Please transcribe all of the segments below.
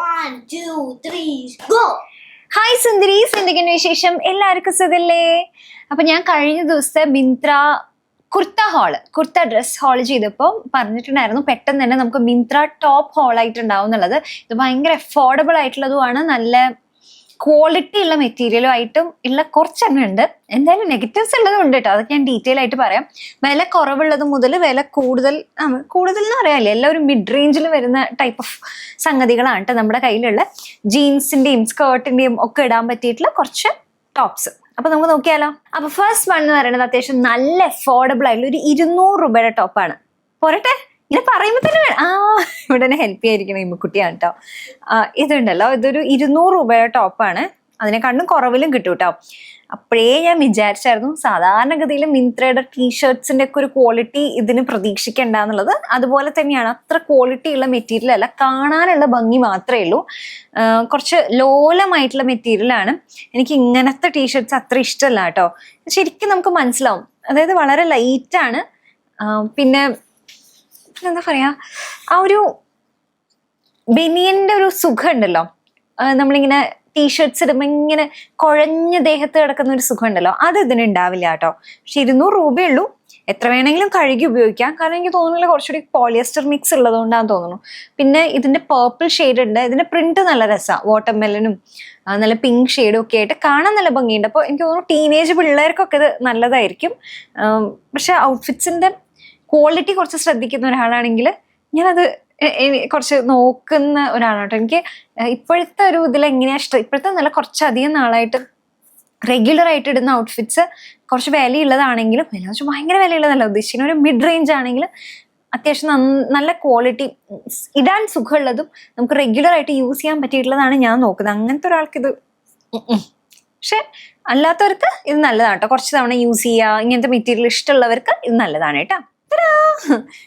One, two, three, go! Hi സുന്ദരീസ്, എന്തൊക്കെയാണ് വിശേഷം? എല്ലാവർക്കും സുഖല്ലേ? അപ്പൊ ഞാൻ കഴിഞ്ഞ ദിവസത്തെ മിന്ത്ര കുർത്ത ഡ്രസ് ഹോൾ ചെയ്തപ്പോൾ പറഞ്ഞിട്ടുണ്ടായിരുന്നു പെട്ടെന്ന് തന്നെ നമുക്ക് മിന്ത്ര ടോപ്പ് ഹോൾ ആയിട്ടുണ്ടാവും എന്നുള്ളത്. ഇത് ഭയങ്കര അഫോർഡബിൾ ആയിട്ടുള്ളതുമാണ്, നല്ല ക്വാളിറ്റി ഉള്ള മെറ്റീരിയലും ആയിട്ടും ഉള്ള കുറച്ചെണ്ണം ഉണ്ട്. എന്തായാലും നെഗറ്റീവ്സ് ഉള്ളതും ഉണ്ട് കേട്ടോ, അതൊക്കെ ഞാൻ ഡീറ്റെയിൽ ആയിട്ട് പറയാം. വില കുറവുള്ളത് മുതൽ വില കൂടുതൽ എന്ന് പറയാല്ലേ, എല്ലാം ഒരു മിഡ് റേഞ്ചിൽ വരുന്ന ടൈപ്പ് ഓഫ് സംഗതികളാണ് കേട്ടോ നമ്മുടെ കയ്യിലുള്ള. ജീൻസിന്റെയും സ്കേർട്ടിന്റെയും ഒക്കെ ഇടാൻ പറ്റിയിട്ടുള്ള കുറച്ച് ടോപ്സ്. അപ്പൊ നമുക്ക് നോക്കിയാലോ. അപ്പൊ ഫസ്റ്റ് വൺ എന്ന് പറയുന്നത് അത്യാവശ്യം നല്ല അഫോർഡബിൾ ആയിട്ടുള്ള ഒരു 200 രൂപയുടെ ടോപ്പാണ്. പോരട്ടെ, ഇങ്ങനെ പറയുമ്പോ തന്നെ ഇവിടെ തന്നെ ഹെൽപ്പ് ചെയ്യാതിരിക്കണം ഇമ്മക്കുട്ടിയാണ് കേട്ടോ. ഇതുണ്ടല്ലോ, ഇതൊരു 200 രൂപയുടെ ടോപ്പാണ്. അതിനെക്കാണ്ടും കുറവിലും കിട്ടും കേട്ടോ. അപ്പോഴേ ഞാൻ വിചാരിച്ചായിരുന്നു സാധാരണഗതിയിൽ മിന്ത്രയുടെ ടീഷർട്സിന്റെ ഒക്കെ ഒരു ക്വാളിറ്റി ഇതിന് പ്രതീക്ഷിക്കണ്ടെന്നുള്ളത്. അതുപോലെ തന്നെയാണ്, അത്ര ക്വാളിറ്റി ഉള്ള മെറ്റീരിയൽ അല്ല, കാണാനുള്ള ഭംഗി മാത്രമേ ഉള്ളൂ. കുറച്ച് ലോലമായിട്ടുള്ള മെറ്റീരിയലാണ്. എനിക്ക് ഇങ്ങനത്തെ ടീഷർട്സ് അത്ര ഇഷ്ടമല്ല കേട്ടോ. ശരിക്കും നമുക്ക് മനസ്സിലാവും, അതായത് വളരെ ലൈറ്റാണ്. പിന്നെ എന്താ പറയാ, ആ ഒരു ബനിയന്റെ ഒരു സുഖം ഉണ്ടല്ലോ, നമ്മളിങ്ങനെ ടീഷർട്സ് ഇടുമ്പോൾ ഇങ്ങനെ കുഴഞ്ഞ ദേഹത്ത് കിടക്കുന്ന ഒരു സുഖം ഉണ്ടല്ലോ, അത് ഇതിന് ഉണ്ടാവില്ല കേട്ടോ. പക്ഷെ 200 രൂപയുള്ളൂ. എത്ര വേണമെങ്കിലും കഴുകി ഉപയോഗിക്കാം. കാരണം എനിക്ക് തോന്നുന്നില്ല, കുറച്ചുകൂടി പോളിയസ്റ്റർ മിക്സ് ഉള്ളതുകൊണ്ടാന്ന് തോന്നുന്നു. പിന്നെ ഇതിന്റെ പേർപ്പിൾ ഷെയ്ഡ് ഉണ്ട്. ഇതിന്റെ പ്രിന്റ് നല്ല രസമാണ്, വാട്ടർമെലനും നല്ല പിങ്ക് ഷെയ്ഡും ഒക്കെ ആയിട്ട് കാണാൻ നല്ല ഭംഗിയുണ്ട്. അപ്പോൾ എനിക്ക് തോന്നുന്നു ടീനേജ് പിള്ളേർക്കൊക്കെ ഇത് നല്ലതായിരിക്കും. പക്ഷെ ഔട്ട്ഫിറ്റ്സിന്റെ ക്വാളിറ്റി കുറച്ച് ശ്രദ്ധിക്കുന്ന ഒരാളാണെങ്കിൽ ഞാനത് കുറച്ച് നോക്കുന്ന ഒരാളാണ് കേട്ടോ. എനിക്ക് ഇപ്പോഴത്തെ ഒരു ഇതിൽ എങ്ങനെയാ ഇഷ്ടം, ഇപ്പോഴത്തെ നല്ല കുറച്ചധികം നാളായിട്ട് റെഗുലർ ആയിട്ട് ഇടുന്ന ഔട്ട്ഫിറ്റ്സ് കുറച്ച് വിലയുള്ളതാണെങ്കിലും, വില വെച്ചാൽ ഭയങ്കര വിലയുള്ളതല്ല ഉദ്ദേശിക്കുന്ന, ഒരു മിഡ് റേഞ്ച് ആണെങ്കിൽ അത്യാവശ്യം നല്ല ക്വാളിറ്റി, ഇടാൻ സുഖമുള്ളതും നമുക്ക് റെഗുലർ ആയിട്ട് യൂസ് ചെയ്യാൻ പറ്റിയിട്ടുള്ളതാണ് ഞാൻ നോക്കുന്നത്. അങ്ങനത്തെ ഒരാൾക്ക് ഇത് പക്ഷെ അല്ലാത്തവർക്ക് ഇത് നല്ലതാണ് കേട്ടോ. കുറച്ച് തവണ യൂസ് ചെയ്യുക, ഇങ്ങനത്തെ മെറ്റീരിയൽ ഇഷ്ടമുള്ളവർക്ക് ഇത് നല്ലതാണ് കേട്ടോ.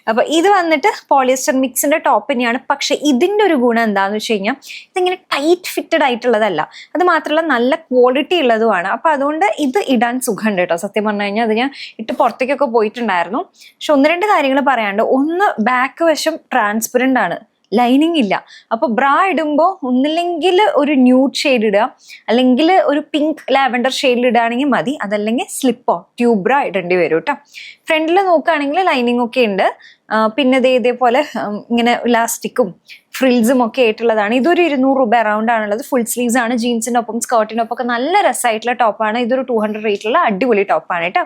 അപ്പൊ ഇത് വന്നിട്ട് പോളിയസ്റ്റർ മിക്സിന്റെ ടോപ്പ് തന്നെയാണ്. പക്ഷെ ഇതിന്റെ ഒരു ഗുണം എന്താന്ന് വെച്ച് കഴിഞ്ഞാൽ, ഇതിങ്ങനെ ടൈറ്റ് ഫിറ്റഡ് ആയിട്ടുള്ളതല്ല, അത് മാത്രമല്ല നല്ല ക്വാളിറ്റി ഉള്ളതുമാണ്. അപ്പൊ അതുകൊണ്ട് ഇത് ഇടാൻ സുഖമുണ്ട് കേട്ടോ. സത്യം പറഞ്ഞു കഴിഞ്ഞാൽ അത് ഞാൻ ഇട്ട് പുറത്തേക്കൊക്കെ പോയിട്ടുണ്ടായിരുന്നു. പക്ഷെ 1-2 കാര്യങ്ങൾ പറയാണ്ട്. ഒന്ന്, ബാക്ക് വശം ട്രാൻസ്പെറന്റ് ആണ്, ലൈനിങ് ഇല്ല. അപ്പൊ ബ്രാ ഇടുമ്പോൾ ഒന്നില്ലെങ്കിൽ ഒരു ന്യൂഡ് ഷെയ്ഡ് ഇടുക, അല്ലെങ്കിൽ ഒരു പിങ്ക് ലാവൻഡർ ഷെയ്ഡിൽ ഇടുകയാണെങ്കിൽ മതി. അതല്ലെങ്കിൽ സ്ലിപ്പോ ട്യൂബ് ബ്രാ ഇടേണ്ടി വരും കേട്ടോ. ഫ്രണ്ടിൽ നോക്കുകയാണെങ്കിൽ ലൈനിങ് ഒക്കെ ഉണ്ട്. പിന്നെ ഇതേപോലെ ഇങ്ങനെ ഇലാസ്റ്റിക്കും ഫ്രിൽസും ഒക്കെ ആയിട്ടുള്ളതാണ്. ഇതൊരു 200 രൂപ അറൗണ്ട് ആണുള്ളത്. ഫുൾ സ്ലീവ്സ് ആണ്. ജീൻസിന്റെ ഒപ്പം സ്കേർട്ടിനൊപ്പം ഒക്കെ നല്ല രസമായിട്ടുള്ള ടോപ്പാണ്. ഇതൊരു 200 റേറ്റിലുള്ള അടിപൊളി ടോപ്പാണ് കേട്ടോ.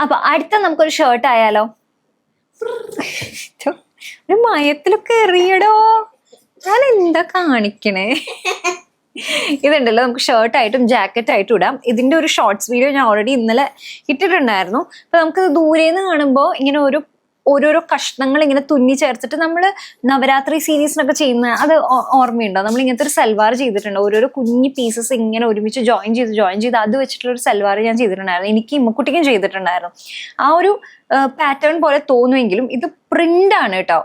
അപ്പൊ അടുത്ത നമുക്കൊരു ഷർട്ട് ആയാലോ. ഒരു മയത്തിലൊക്കെ എറിയടോ, ഞാൻ എന്താ കാണിക്കണേ. ഇതുണ്ടല്ലോ, നമുക്ക് ഷർട്ടായിട്ടും ജാക്കറ്റായിട്ടും ഇടാം. ഇതിന്റെ ഒരു ഷോർട്സ് വീഡിയോ ഞാൻ ഓൾറെഡി ഇന്നലെ ഇട്ടിട്ടുണ്ടായിരുന്നു. അപ്പൊ നമുക്ക് ദൂരേന്ന് കാണുമ്പോൾ ഇങ്ങനെ ഓരോരോ കഷ്ണങ്ങൾ ഇങ്ങനെ തുന്നി ചേർത്തിട്ട് നമ്മൾ നവരാത്രി സീരീസിനൊക്കെ ചെയ്യുന്ന അത് ഓർമ്മയുണ്ടോ? നമ്മൾ ഇങ്ങനത്തെ ഒരു സൽവാർ ചെയ്തിട്ടുണ്ട്. ഓരോരോ കുഞ്ഞു പീസസ് ഇങ്ങനെ ഒരുമിച്ച് ജോയിൻ ചെയ്ത് അത് വെച്ചിട്ടുള്ള ഒരു സൽവാർ ഞാൻ ചെയ്തിട്ടുണ്ടായിരുന്നു. എനിക്ക് ഇമ്മക്കുട്ടിക്കും ചെയ്തിട്ടുണ്ടായിരുന്നു. ആ ഒരു പാറ്റേൺ പോലെ തോന്നുമെങ്കിലും ഇത് പ്രിന്റ് ആണ് കേട്ടോ.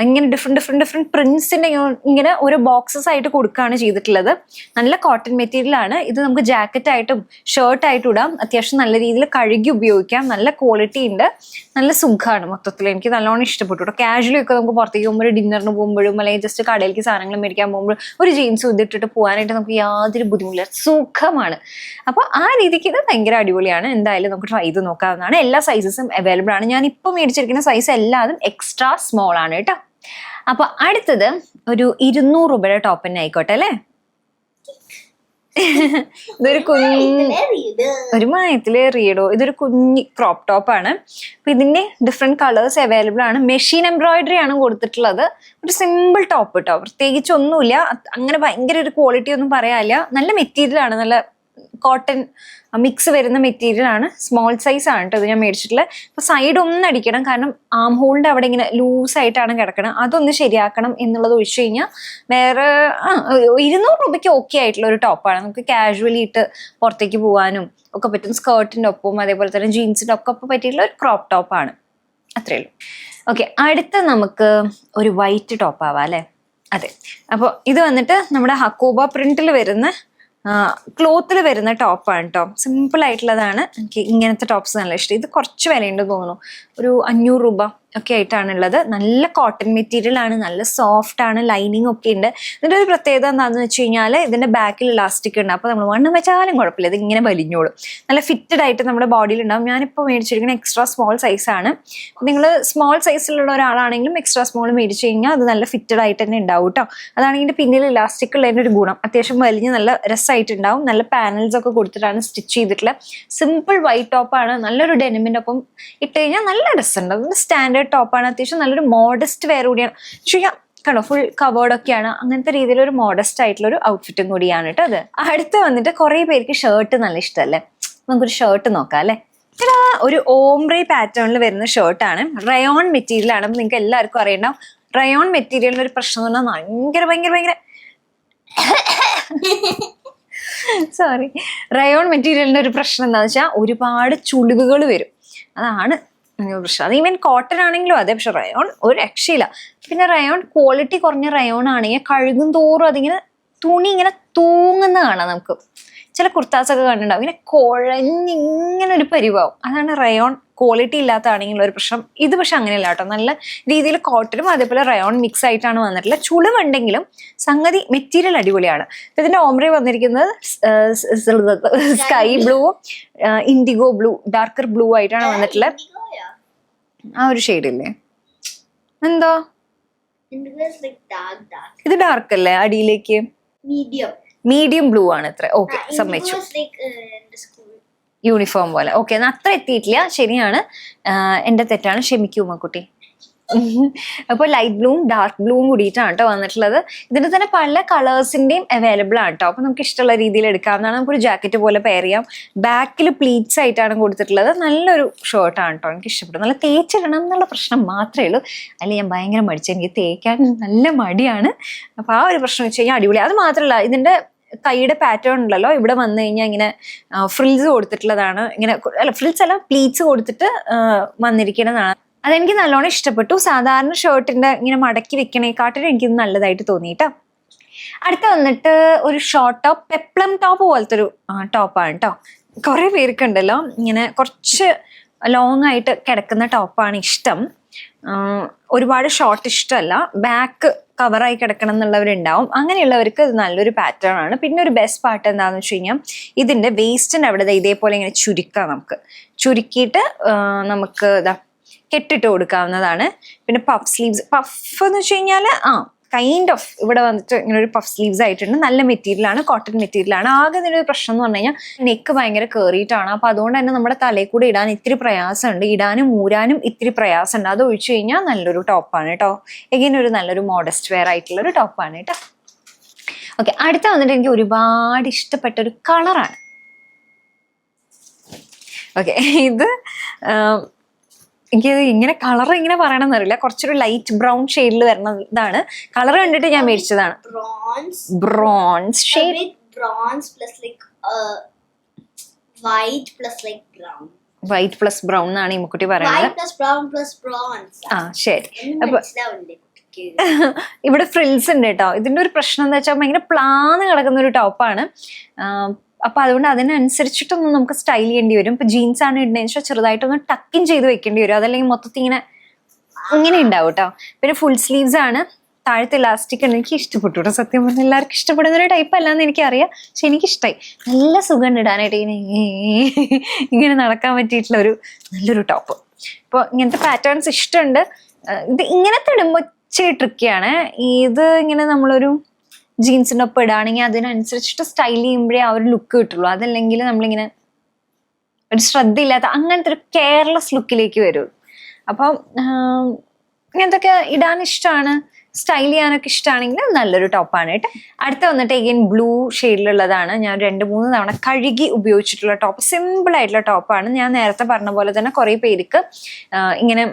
ഇങ്ങനെ ഡിഫറെന്റ് പ്രിന്റ്സിന്റെ ഇങ്ങനെ ഓരോ ബോക്സസ് ആയിട്ട് കൊടുക്കുകയാണ് ചെയ്തിട്ടുള്ളത്. നല്ല കോട്ടൺ മെറ്റീരിയൽ ആണ്. ഇത് നമുക്ക് ജാക്കറ്റ് ആയിട്ടും ഷർട്ടായിട്ടും ഇടാം. അത്യാവശ്യം നല്ല രീതിയിൽ കഴുകി ഉപയോഗിക്കാം. നല്ല ക്വാളിറ്റി ഉണ്ട്, നല്ല സുഖമാണ്. മൊത്തത്തിൽ എനിക്ക് നല്ലോണം ഇഷ്ടപ്പെട്ടു കേട്ടോ. കാഷ്വലി ഒക്കെ നമുക്ക് പുറത്തേക്ക് പോകുമ്പോൾ, ഡിന്നറിന് പോകുമ്പോഴും അല്ലെങ്കിൽ ജസ്റ്റ് കടയിലേക്ക് സാധനങ്ങൾ മേടിക്കാൻ പോകുമ്പോഴും ഒരു ജീൻസ് ഇതിട്ടിട്ട് പോകാനായിട്ട് നമുക്ക് യാതൊരു ബുദ്ധിമുട്ടില്ല, സുഖമാണ്. അപ്പൊ ആ രീതിക്ക് ഇത് ഭയങ്കര അടിപൊളിയാണ്. എന്തായാലും നമുക്ക് ട്രൈ ചെയ്ത് നോക്കാവുന്നതാണ്. എല്ലാ സൈസസും അവൈലബിൾ ആണ്. ഞാൻ ഇപ്പൊ മേടിച്ചിരിക്കുന്ന സൈസ് എല്ലാതും എക്സ്ട്രാ സ്മോൾ ആണ് കേട്ടോ. അപ്പൊ അടുത്തത് ഒരു 200 രൂപയുടെ ടോപ്പ് തന്നെ ആയിക്കോട്ടെ അല്ലേ. ഇതൊരു ഒരു മയത്തിലേറിയടോ. ഇതൊരു കുഞ്ഞി ക്രോപ്പ് ടോപ്പാണ്. അപ്പൊ ഇതിന്റെ ഡിഫറെന്റ് കളേഴ്സ് അവൈലബിൾ ആണ്. മെഷീൻ എംബ്രോയിഡറി ആണ് കൊടുത്തിട്ടുള്ളത്. ഒരു സിമ്പിൾ ടോപ്പ് കേട്ടോ, പ്രത്യേകിച്ച് ഒന്നുമില്ല. അങ്ങനെ ഭയങ്കര ഒരു ക്വാളിറ്റി ഒന്നും പറയാനില്ല. നല്ല മെറ്റീരിയൽ ആണ്, നല്ല കോട്ടൺ മിക്സ് വരുന്ന മെറ്റീരിയൽ ആണ്. സ്മോൾ സൈസ് ആണ് കേട്ടോ ഇത് ഞാൻ മേടിച്ചിട്ടുള്ളത്. അപ്പൊ സൈഡ് ഒന്ന് അടിക്കണം, കാരണം ആം ഹോളിന്റെ അവിടെ ഇങ്ങനെ ലൂസായിട്ടാണ് കിടക്കണം. അതൊന്ന് ശരിയാക്കണം എന്നുള്ളത് ഒഴിച്ചു കഴിഞ്ഞാൽ വേറെ 200 രൂപയ്ക്ക് ഓക്കെ ആയിട്ടുള്ള ഒരു ടോപ്പാണ്. നമുക്ക് കാഷ്വലി ഇട്ട് പുറത്തേക്ക് പോകാനും ഒക്കെ പറ്റും. സ്കേർട്ടിന്റെ ഒപ്പം അതേപോലെ തന്നെ ജീൻസിന്റെ ഒക്കെ ഒപ്പം പറ്റിയിട്ടുള്ള ഒരു ക്രോപ്പ് ടോപ്പാണ്. അത്രേ ഉള്ളൂ. ഓക്കെ, അടുത്ത നമുക്ക് ഒരു വൈറ്റ് ടോപ്പ് ആവാം അല്ലേ. അതെ, അപ്പോൾ ഇത് വന്നിട്ട് നമ്മുടെ ഹക്കോബ പ്രിന്റിൽ വരുന്ന ക്ലോത്തിൽ വരുന്ന ടോപ്പാണ് കേട്ടോ. സിമ്പിൾ ആയിട്ടുള്ളതാണ്. എനിക്ക് ഇങ്ങനത്തെ ടോപ്സ് നല്ല ഇഷ്ടം. ഇത് കുറച്ച് വിലയുണ്ട് തോന്നുന്നു, ഒരു 500 രൂപ ഒക്കെ ആയിട്ടാണുള്ളത്. നല്ല കോട്ടൺ മെറ്റീരിയൽ ആണ്, നല്ല സോഫ്റ്റ് ആണ്, ലൈനിങ് ഒക്കെ ഉണ്ട്. ഇതിൻ്റെ ഒരു പ്രത്യേകത എന്താണെന്ന് വെച്ച് കഴിഞ്ഞാൽ ഇതിൻ്റെ ബാക്കിൽ ഇലാസ്റ്റിക് ഉണ്ട്. അപ്പോൾ നമ്മൾ വണ്ണം വെച്ചാലും കുഴപ്പമില്ല, ഇത് ഇങ്ങനെ വലിഞ്ഞോളും. നല്ല ഫിറ്റഡ് ആയിട്ട് നമ്മുടെ ബോഡിയിൽ ഉണ്ടാവും. ഞാനിപ്പോൾ മേടിച്ചിരിക്കുന്ന എക്സ്ട്രാ സ്മോൾ സൈസാണ്. നിങ്ങൾ സ്മോൾ സൈസിലുള്ള ഒരാളാണെങ്കിലും എക്സ്ട്രാ സ്മോൾ മേടിച്ച് കഴിഞ്ഞാൽ അത് നല്ല ഫിറ്റഡ് ആയിട്ട് തന്നെ ഉണ്ടാവും കേട്ടോ. അതാണ് ഇതിൻ്റെ പിന്നിൽ ഇലാസ്റ്റിക് ഉള്ളതിൻ്റെ ഒരു ഗുണം. അത്യാവശ്യം വലിഞ്ഞ് നല്ല രസമായിട്ടുണ്ടാവും. നല്ല പാനൽസ് ഒക്കെ കൊടുത്തിട്ടാണ് സ്റ്റിച്ച് ചെയ്തിട്ടുള്ള സിമ്പിൾ വൈറ്റ് ടോപ്പാണ്. നല്ലൊരു ഡെനിമിൻ്റെ ഒപ്പം ഇട്ട് കഴിഞ്ഞാൽ നല്ല രസമുണ്ട്. അതിൻ്റെ സ്റ്റാൻഡേർഡ് ടോപ്പാണ്. അത്യാവശ്യം നല്ലൊരു മോഡസ്റ്റ് വെയർ കൂടിയാണ്. ശരിയാ കണ്ടോ, ഫുൾ കവേർഡ് ഒക്കെയാണ്. അങ്ങനത്തെ രീതിയിലൊരു മോഡസ്റ്റ് ആയിട്ടുള്ള ഒരു ഔട്ട്ഫിറ്റും കൂടിയാണ് കേട്ടോ അത്. അടുത്ത് വന്നിട്ട് കുറേ പേർക്ക് ഷർട്ട് നല്ല ഇഷ്ടമല്ലേ. നമുക്കൊരു ഷർട്ട് നോക്കാം അല്ലേ. ഒരു ഓംബ്രേ പാറ്റേണിൽ വരുന്ന ഷർട്ടാണ്. റയോൺ മെറ്റീരിയൽ ആണ്. അപ്പൊ നിങ്ങൾക്ക് എല്ലാവർക്കും അറിയണ്ടാവും റയോൺ മെറ്റീരിയലിന്റെ ഒരു പ്രശ്നം എന്ന് പറഞ്ഞാൽ ഭയങ്കര സോറി, റയോൺ മെറ്റീരിയലിന്റെ ഒരു പ്രശ്നം എന്താണെന്ന് വെച്ചാൽ ഒരുപാട് ചുളിവുകൾ വരും. അതാണ് പ്രശ്നം. അത് ഈവൻ കോട്ടൺ ആണെങ്കിലും അതെ. പക്ഷെ റയോൺ ഒരു രക്ഷയില്ല. പിന്നെ റയോൺ ക്വാളിറ്റി കുറഞ്ഞ റയോൺ ആണെങ്കിൽ കഴുകും തോറും അതിങ്ങനെ തുണി ഇങ്ങനെ തൂങ്ങുന്ന കാണാം നമുക്ക്. ചില കുർത്താസൊക്കെ കണ്ടിട്ടുണ്ടാവും ഇങ്ങനെ കുഴഞ്ഞിങ്ങനെ ഒരു പരിവാവും. അതാണ് റയോൺ ക്വാളിറ്റി ഇല്ലാത്തതാണെങ്കിലും ഒരു പ്രശ്നം. ഇത് പക്ഷെ അങ്ങനെയല്ല കേട്ടോ. നല്ല രീതിയിൽ കോട്ടനും അതേപോലെ റയോൺ മിക്സ് ആയിട്ടാണ് വന്നിട്ടുള്ളത്. ചുളിവുണ്ടെങ്കിലും സംഗതി മെറ്റീരിയൽ അടിപൊളിയാണ്. ഇതിന്റെ ഓംബ്രേ വന്നിരിക്കുന്നത് സ്കൈ ബ്ലൂവും ഇൻഡിഗോ ബ്ലൂ, ഡാർക്കർ ബ്ലൂ ആയിട്ടാണ് വന്നിട്ടുള്ളത്. ആ ഒരു ഷെയ്ഡില്ലേ എന്തോ ഇത് ഡാർക്ക് അല്ലേ. അടിയിലേക്ക് മീഡിയം ബ്ലൂ ആണ് ഇത്ര. ഓക്കെ, സമ്മതിച്ചു. യൂണിഫോം പോലെ. ഓക്കെ, എന്നാൽ അത്ര എത്തിയിട്ടില്ല. ശരിയാണ്, എന്റെ തെറ്റാണ്, ക്ഷമിക്കൂ ഉമ്മക്കുട്ടി. അപ്പോൾ ലൈറ്റ് ബ്ലൂവും ഡാർക്ക് ബ്ലൂവും കൂടിയിട്ടാണ് കേട്ടോ വന്നിട്ടുള്ളത്. ഇതിന്റെ തന്നെ പല കളേഴ്സിന്റെയും അവൈലബിൾ ആണ് കേട്ടോ. അപ്പൊ നമുക്ക് ഇഷ്ടമുള്ള രീതിയിൽ എടുക്കാവുന്നതാണ്. നമുക്കൊരു ജാക്കറ്റ് പോലെ പെയർ ചെയ്യാം. ബാക്കിൽ പ്ലീറ്റ്സ് ആയിട്ടാണ് കൊടുത്തിട്ടുള്ളത്. നല്ലൊരു ഷർട്ടാണ് കേട്ടോ, എനിക്ക് ഇഷ്ടപ്പെട്ടു. നല്ല തേച്ചിടണം എന്നുള്ള പ്രശ്നം മാത്രമേ ഉള്ളൂ. അല്ലെങ്കിൽ ഞാൻ ഭയങ്കര മടിച്ചു, എനിക്ക് തേക്കാൻ നല്ല മടിയാണ്. അപ്പൊ ആ ഒരു പ്രശ്നം വെച്ച് കഴിഞ്ഞാൽ അടിപൊളി. അത് മാത്രമല്ല, ഇതിന്റെ കൈയുടെ പാറ്റേൺ ഉണ്ടല്ലോ, ഇവിടെ വന്നു കഴിഞ്ഞാൽ ഇങ്ങനെ ഫ്രിൽസ് കൊടുത്തിട്ടുള്ളതാണ്. ഇങ്ങനെ അല്ല, ഫ്രിൽസ് അല്ല, പ്ലീറ്റ്സ് കൊടുത്തിട്ട് വന്നിരിക്കുന്നതാണ്. അതെനിക്ക് നല്ലോണം ഇഷ്ടപ്പെട്ടു. സാധാരണ ഷർട്ടിന്റെ ഇങ്ങനെ മടക്കി വെക്കണേക്കാട്ടിലും എനിക്കിത് നല്ലതായിട്ട് തോന്നിട്ടോ. അടുത്ത വന്നിട്ട് ഒരു ഷോർട്ട് ടോപ്പ്, പെപ്ലം ടോപ്പ് പോലത്തെ ഒരു ടോപ്പാണ് കേട്ടോ. കുറെ പേർക്കുണ്ടല്ലോ ഇങ്ങനെ കുറച്ച് ലോങ് ആയിട്ട് കിടക്കുന്ന ടോപ്പാണ് ഇഷ്ടം. ഒരുപാട് ഷോർട്ട് ഇഷ്ടമല്ല, ബാക്ക് കവറായി കിടക്കണം എന്നുള്ളവരുണ്ടാവും. അങ്ങനെയുള്ളവർക്ക് ഇത് നല്ലൊരു പാറ്റേൺ ആണ്. പിന്നെ ഒരു ബെസ്റ്റ് പാർട്ട് എന്താണെന്ന് വെച്ച് കഴിഞ്ഞാൽ ഇതിന്റെ വേസ്റ്റിന്റെ അവിടെ ഇതേപോലെ ഇങ്ങനെ ചുരുക്കാം. നമുക്ക് ചുരുക്കിയിട്ട് നമുക്ക് ഇതാ കെട്ടിട്ട് കൊടുക്കാവുന്നതാണ്. പിന്നെ പഫ് സ്ലീവ്സ്, പഫ് എന്ന് വെച്ച് കഴിഞ്ഞാൽ കൈൻഡ് ഓഫ് ഇവിടെ വന്നിട്ട് ഇങ്ങനെ ഒരു പഫ് സ്ലീവ്സ് ആയിട്ടുണ്ട്. നല്ല മെറ്റീരിയലാണ്, കോട്ടൺ മെറ്റീരിയലാണ്. ആകെ ഇതിൻ്റെ ഒരു പ്രശ്നം എന്ന് പറഞ്ഞു കഴിഞ്ഞാൽ നെക്ക് ഭയങ്കര കയറിയിട്ടാണ്. അപ്പോൾ അതുകൊണ്ട് തന്നെ നമ്മുടെ തലയിൽ കൂടെ ഇടാൻ ഇത്തിരി പ്രയാസമുണ്ട്, ഇടാനും ഊരാനും ഇത്തിരി പ്രയാസമുണ്ട്. അത് ഒഴിച്ചു കഴിഞ്ഞാൽ നല്ലൊരു ടോപ്പാണ് കേട്ടോ. എങ്ങനെ ഒരു നല്ലൊരു മോഡസ്റ്റ് വെയർ ആയിട്ടുള്ള ഒരു ടോപ്പാണ് കേട്ടോ. ഓക്കെ, അടുത്ത വന്നിട്ട് എനിക്ക് ഒരുപാട് ഇഷ്ടപ്പെട്ട ഒരു കളറാണ്. ഓക്കെ, ഇത് എനിക്ക് ഇങ്ങനെ കളർ ഇങ്ങനെ പറയണമെന്നറിയില്ല. കുറച്ചൊരു ലൈറ്റ് ബ്രൗൺ ഷെയ്ഡിൽ വരുന്ന ഇതാണ്. കളർ കണ്ടിട്ട് ഞാൻ മേടിച്ചതാണ്. Bronze shade, white plus brown എന്നാണ് ഈ മുക്കുട്ടി പറയുന്നത്. ആ ശരി. അപ്പൊ ഇവിടെ ഫ്രിൽസ് ഉണ്ട് കേട്ടോ. ഇതിന്റെ ഒരു പ്രശ്നം എന്താ വെച്ചാൽ ഭയങ്കര പ്ലാന്ന് കിടക്കുന്ന ഒരു ടോപ്പാണ്. അപ്പൊ അതുകൊണ്ട് അതിനനുസരിച്ചിട്ടൊന്നും നമുക്ക് സ്റ്റൈൽ ചെയ്യേണ്ടി വരും. ഇപ്പൊ ജീൻസ് ആണ് ഇടുന്നതെന്ന് വെച്ചാൽ ചെറുതായിട്ടൊന്ന് ടക്കിൻ ചെയ്ത് വെക്കേണ്ടി വരും. അതല്ലെങ്കിൽ മൊത്തത്തിൽ ഇങ്ങനെ ഉണ്ടാവും കേട്ടോ. പിന്നെ ഫുൾ സ്ലീവ്സ് ആണ്, താഴത്തെ ഇലാസ്റ്റിക് ഉണ്ട്. എനിക്ക് ഇഷ്ടപ്പെട്ടു കേട്ടോ. സത്യം പറഞ്ഞാൽ എല്ലാവർക്കും ഇഷ്ടപ്പെടുന്ന ഒരു ടൈപ്പ് അല്ലാന്ന് എനിക്കറിയാം, പക്ഷെ എനിക്കിഷ്ടമായി. നല്ല സുഖം ഇടാനായിട്ട് ഇങ്ങനെ നടക്കാൻ പറ്റിയിട്ടുള്ള നല്ലൊരു ടോപ്പ്. ഇപ്പോൾ ഇങ്ങനത്തെ പാറ്റേൺസ് ഇഷ്ടമുണ്ട്. ഇത് ഇങ്ങനത്തെ ഇടുമ്പോൾ ഇച്ചിരി ട്രിക്കിയാണ്. ഇത് ഇങ്ങനെ നമ്മളൊരു ജീൻസിൻ്റെ ഒപ്പം ഇടുകയാണെങ്കിൽ അതിനനുസരിച്ചിട്ട് സ്റ്റൈൽ ചെയ്യുമ്പോഴേ ആ ഒരു ലുക്ക് കിട്ടുള്ളൂ. അതല്ലെങ്കിൽ നമ്മളിങ്ങനെ ഒരു ശ്രദ്ധയില്ലാത്ത അങ്ങനത്തെ ഒരു കെയർലെസ് ലുക്കിലേക്ക് വരും. അപ്പം ഇങ്ങനത്തൊക്കെ ഇടാൻ ഇഷ്ടമാണ്, സ്റ്റൈൽ ചെയ്യാനൊക്കെ ഇഷ്ടമാണെങ്കിൽ നല്ലൊരു ടോപ്പാണ് കേട്ടോ. അടുത്ത വന്നിട്ട് എഗെയിൻ ബ്ലൂ ഷെയ്ഡിലുള്ളതാണ്. ഞാൻ 2-3 തവണ കഴുകി ഉപയോഗിച്ചിട്ടുള്ള ടോപ്പ്. സിമ്പിൾ ആയിട്ടുള്ള ടോപ്പാണ്. ഞാൻ നേരത്തെ പറഞ്ഞ പോലെ തന്നെ കുറേ പേർക്ക് ഇങ്ങനെ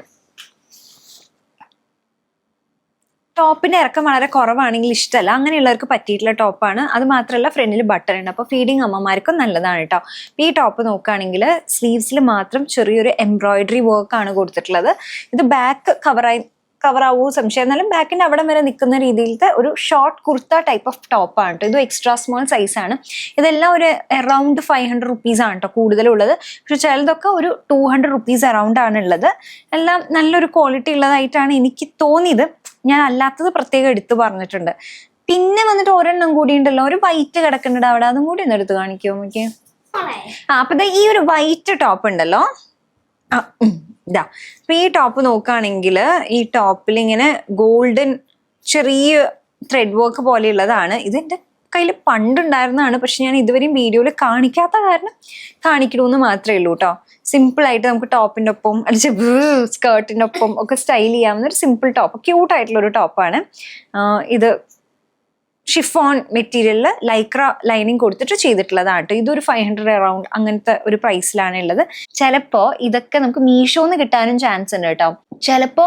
ടോപ്പിന്റെ ഇറക്കം വളരെ കുറവാണെങ്കിൽ ഇഷ്ടമല്ല, അങ്ങനെയുള്ളവർക്ക് പറ്റിയിട്ടുള്ള ടോപ്പാണ്. അത് മാത്രമല്ല ഫ്രണ്ടിൽ ബട്ടൺ ഉണ്ട്. അപ്പോൾ ഫീഡിങ് അമ്മമാർക്കും നല്ലതാണ് കേട്ടോ. ഈ ടോപ്പ് നോക്കുകയാണെങ്കിൽ സ്ലീവ്സിൽ മാത്രം ചെറിയൊരു എംബ്രോയിഡറി വർക്ക് ആണ് കൊടുത്തിട്ടുള്ളത്. ഇത് ബാക്ക് കവർ ആവുമോ സംശയം. എന്നാലും ബാക്കിന്റെ അവിടെ വരെ നിൽക്കുന്ന രീതിയിലത്തെ ഒരു ഷോർട്ട് കുർത്ത ടൈപ്പ് ഓഫ് ടോപ്പാണ് കേട്ടോ. ഇത് എക്സ്ട്രാ സ്മോൾ സൈസാണ്. ഇതെല്ലാം ഒരു അറൌണ്ട് 500 rupees ആണ് കേട്ടോ കൂടുതലുള്ളത്. പക്ഷെ ചിലതൊക്കെ ഒരു 200 rupees അറൌണ്ട് ആണ് ഉള്ളത്. എല്ലാം നല്ലൊരു ക്വാളിറ്റി ഉള്ളതായിട്ടാണ് എനിക്ക് തോന്നിയത്. ഞാൻ അല്ലാത്തത് പ്രത്യേകം എടുത്തു പറഞ്ഞിട്ടുണ്ട്. പിന്നെ വന്നിട്ട് ഒരെണ്ണം കൂടി ഉണ്ടല്ലോ, ഒരു വൈറ്റ് കിടക്കുന്നുണ്ട് അവിടെ, അതും കൂടി ഒന്ന് എടുത്ത് കാണിക്കുമോ നമുക്ക്? അപ്പൊ ഈ ഒരു വൈറ്റ് ടോപ്പ് ഉണ്ടല്ലോ, ഇതാ. അപ്പൊ ഈ ടോപ്പ് നോക്കുകയാണെങ്കിൽ ഈ ടോപ്പിൽ ഇങ്ങനെ ഗോൾഡൻ ചെറിയ ത്രെഡ് വർക്ക് പോലെയുള്ളതാണ്. ഇതെന്റെ കയ്യിൽ പണ്ടുണ്ടായിരുന്നതാണ്, പക്ഷെ ഞാൻ ഇതുവരെയും വീഡിയോയിൽ കാണിക്കാത്ത കാരണം കാണിക്കണമെന്ന് മാത്രമേ ഉള്ളൂ കേട്ടോ. സിമ്പിൾ ആയിട്ട് നമുക്ക് ടോപ്പിന്റെ ഒപ്പം അല്ലെങ്കിൽ സ്കേർട്ടിന്റെ ഒപ്പം ഒക്കെ സ്റ്റൈൽ ചെയ്യാവുന്ന ഒരു സിമ്പിൾ ടോപ്പ്, ക്യൂട്ടായിട്ടുള്ള ഒരു ടോപ്പാണ് ഇത്. ഷിഫോൺ മെറ്റീരിയലിൽ ലൈക്ര ലൈനിങ് കൊടുത്തിട്ട് ചെയ്തിട്ടുള്ളതാണ് കേട്ടോ. ഇതൊരു 500 അറൌണ്ട് അങ്ങനത്തെ ഒരു പ്രൈസിലാണ് ഉള്ളത്. ചിലപ്പോ ഇതൊക്കെ നമുക്ക് മീഷോന്ന് കിട്ടാനും ചാൻസ് ഉണ്ട് കേട്ടോ. ചിലപ്പോ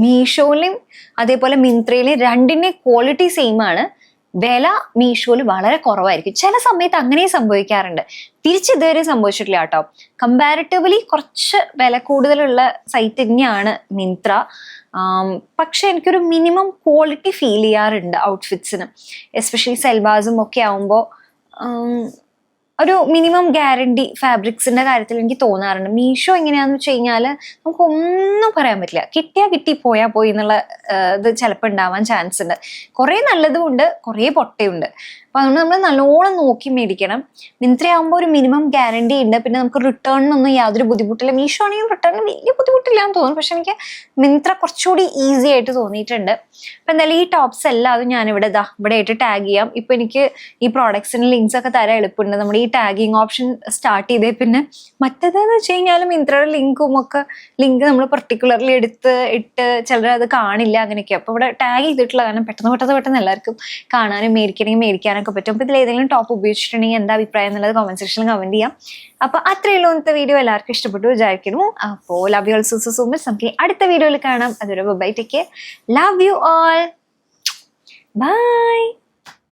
മീഷോയിലും അതേപോലെ മിന്ത്രയിലും രണ്ടിന്റെ ക്വാളിറ്റി സെയിം ആണ്, വില മീഷോയിൽ വളരെ കുറവായിരിക്കും. ചില സമയത്ത് അങ്ങനെ സംഭവിക്കാറുണ്ട്. തിരിച്ചിതുവരെ സംഭവിച്ചിട്ടില്ല കേട്ടോ. കമ്പാരിറ്റീവ്ലി കുറച്ച് വില കൂടുതലുള്ള സൈറ്റ് തന്നെയാണ് മിന്ത്ര. പക്ഷെ എനിക്കൊരു മിനിമം ക്വാളിറ്റി ഫീൽ ചെയ്യാറുണ്ട് ഔട്ട്ഫിറ്റ്സിന്. എസ്പെഷ്യലി സെൽവാസും ഒക്കെ ആവുമ്പോൾ ഒരു മിനിമം ഗ്യാരണ്ടി ഫാബ്രിക്സിന്റെ കാര്യത്തിൽ എനിക്ക് തോന്നാറുണ്ട്. മീഷോ എങ്ങനെയാന്ന് വെച്ച് കഴിഞ്ഞാൽ നമുക്കൊന്നും പറയാൻ പറ്റില്ല. കിട്ടിയാ കിട്ടി, പോയാ പോയി എന്നുള്ള ഇത് ചിലപ്പോൾ ഉണ്ടാവാൻ ചാൻസ് ഉണ്ട്. കുറേ നല്ലതും ഉണ്ട്, കുറേ പൊട്ടയുണ്ട്. അപ്പൊ അതുകൊണ്ട് നമ്മൾ നല്ലോണം നോക്കി മേടിക്കണം. മിന്ത്ര ആകുമ്പോൾ ഒരു മിനിമം ഗ്യാരണ്ടി ഉണ്ട്. പിന്നെ നമുക്ക് റിട്ടേണിനൊന്നും യാതൊരു ബുദ്ധിമുട്ടില്ല. മീഷോ ആണെങ്കിൽ റിട്ടേണിന് വലിയ ബുദ്ധിമുട്ടില്ല എന്ന് തോന്നുന്നു. പക്ഷെ എനിക്ക് മിന്ത്ര കുറച്ചുകൂടി ഈസി ആയിട്ട് തോന്നിയിട്ടുണ്ട്. അപ്പൊ എന്തായാലും ഈ ടോപ്സ് എല്ലാതും ഞാനിവിടെ ഇവിടെ ആയിട്ട് ടാഗ് ചെയ്യാം. ഇപ്പൊ എനിക്ക് ഈ പ്രോഡക്ട്സിന് ലിങ്ക്സ് ഒക്കെ തരാൻ എളുപ്പമുണ്ട്. നമ്മുടെ ഈ ടാഗിങ് ഓപ്ഷൻ സ്റ്റാർട്ട് ചെയ്തേ പിന്നെ മറ്റേതെന്ന് വെച്ച് കഴിഞ്ഞാൽ മിന്ത്രയുടെ ലിങ്ക് നമ്മൾ പെർട്ടിക്കുലർലി എടുത്ത് ഇട്ട് ചിലർ അത് കാണില്ല, അങ്ങനെയൊക്കെ. അപ്പൊ ഇവിടെ ടാഗ് ചെയ്തിട്ടുള്ള കാരണം പെട്ടെന്ന് എല്ലാവർക്കും കാണാനും മേടിക്കാനൊക്കെ പറ്റും. അപ്പൊ ഇതിൽ ഏതെങ്കിലും ടോപ്പ് ഉപയോഗിച്ചിട്ടുണ്ടെങ്കിൽ എന്താ അഭിപ്രായം എന്നുള്ളത് കമന്റ് സെക്ഷനിൽ കമന്റ് ചെയ്യാം. അപ്പൊ അത്രയുള്ള ഇന്നത്തെ വീഡിയോ എല്ലാവർക്കും ഇഷ്ടപ്പെട്ടു വിചാരിക്കുന്നു. അപ്പോൾ love you all so much. നമുക്ക് അടുത്ത വീഡിയോയിൽ കാണാം. അതുവരെ bye, take care, love you all, by.